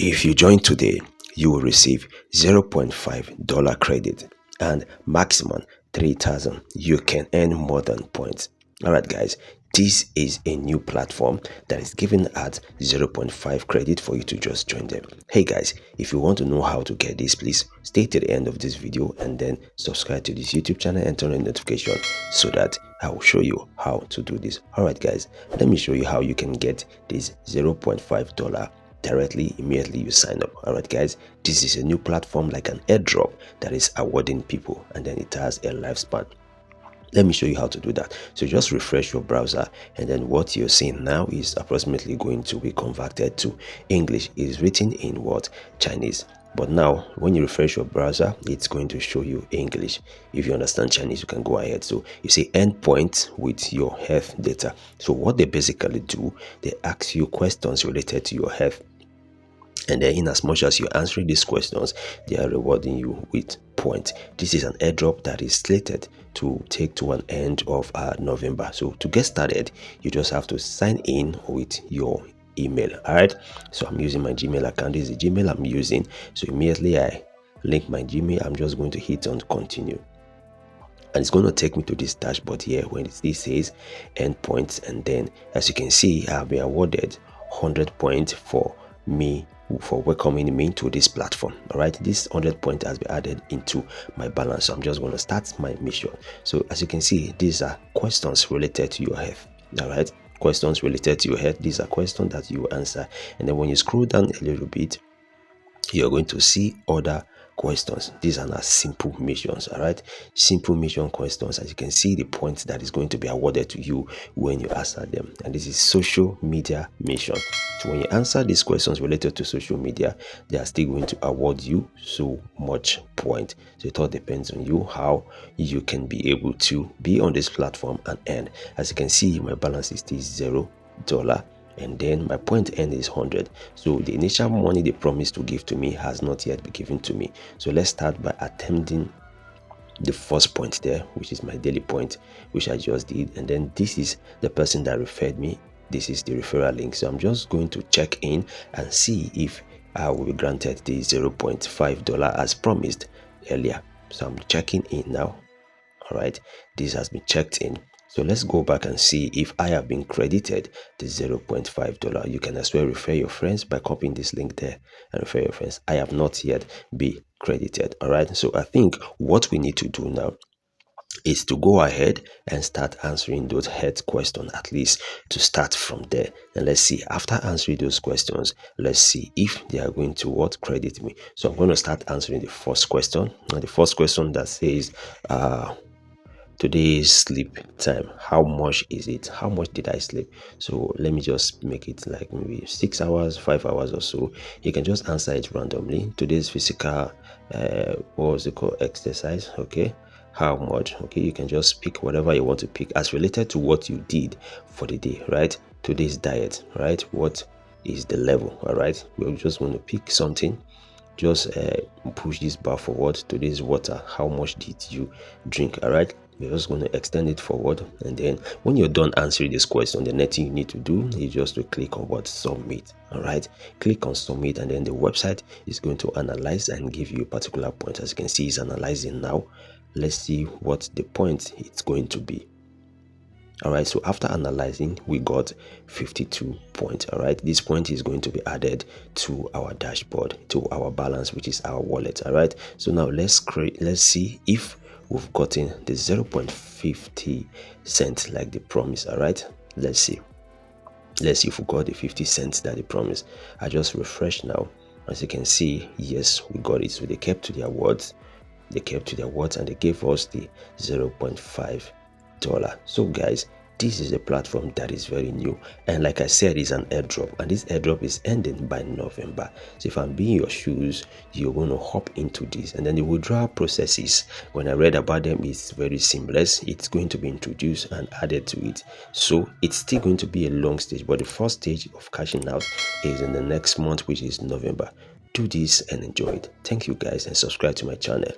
If you join today, you will receive $0.5 credit and maximum 3,000. You can earn more than points. Alright guys, this is a new platform that is giving out 0.5 credit for you to just join them. Hey guys, if you want to know how to get this, please stay to the end of this video and then subscribe to this YouTube channel and turn on notification so that I will show you how to do this. Alright guys, let me show you how you can get this $0.5 directly immediately you sign up. Alright guys, this is a new platform like an airdrop that is awarding people, and then it has a lifespan. Let me show you how to do that. So just refresh your browser, and then what you're seeing now is approximately going to be converted to English. It is written in what? Chinese. But now when you refresh your browser, it's going to show you English. If you understand Chinese, you can go ahead. So you say endpoint with your health data. So what they basically do, they ask you questions related to your health, and then in as much as you're answering these questions, they are rewarding you with points. This is an airdrop that is slated to take to an end of November. So to get started, you just have to sign in with your email. All right, so I'm using my Gmail account. This is the Gmail I'm using. So immediately I link my Gmail, I'm just going to hit on continue, and it's going to take me to this dashboard here when it says endpoints. And then as you can see, I've been awarded 100 points for welcoming me to this platform. All right, this 100 point has been added into my balance, so I'm just going to start my mission. So as you can see, these are questions related to your health. All right, questions related to your health. These are questions that you answer, and then when you scroll down a little bit, you're going to see other questions. These are not simple missions. All right, simple mission questions. As you can see, the points that is going to be awarded to you when you answer them. And this is social media mission. So when you answer these questions related to social media, they are still going to award you so much point. So it all depends on you how you can be able to be on this platform and earn. As you can see, my balance is still $0, and then my point end is 100. So the initial money they promised to give to me has not yet been given to me. So let's start by attempting the first point there, which is my daily point, which I just did. And then this is the person that referred me. This is the referral link. So I'm just going to check in and see if I will be granted the $0.5 as promised earlier. So I'm checking in now. All right, this has been checked in. So let's go back and see if I have been credited the $0.5. You can as well refer your friends by copying this link there and refer your friends. I have not yet been credited. All right, so I think what we need to do now is to go ahead and start answering those head questions, at least to start from there. And let's see, after answering those questions, let's see if they are going to what credit me. So I'm going to start answering the first question. And the first question that says today's sleep time, how much is it? How much did I sleep? So let me just make it like maybe 6 hours, 5 hours or so. You can just answer it randomly. Today's physical what was it called, exercise. Okay, how much? Okay, you can just pick whatever you want to pick as related to what you did for the day, right? Today's diet, right? What is the level? All right, we're just going to pick something. Just push this bar forward. Today's water, how much did you drink? All right, we're just going to extend it forward, and then when you're done answering this question, the next thing you need to do is just to click on what, submit. All right, click on submit, and then the website is going to analyze and give you a particular point. As you can see, it's analyzing now. Let's see what the point it's going to be. All right, so after analyzing, we got 52 points. All right, this point is going to be added to our dashboard, to our balance, which is our wallet. All right, so now let's see if we've gotten the 0.50 cents like the promise. All right, let's see if we got the 50 cents that they promised. I just refresh now. As you can see, yes, we got it. So they kept to their words. They kept to their words, and they gave us the $0.5. So guys, this is a platform that is very new, and like I said, it's an airdrop, and this airdrop is ending by November. So if I'm being your shoes, you're going to hop into this, and then the withdrawal processes, when I read about them, it's very seamless. It's going to be introduced and added to it, so it's still going to be a long stage, but the first stage of cashing out is in the next month, which is November. Do this and enjoy it. Thank you guys, and subscribe to my channel.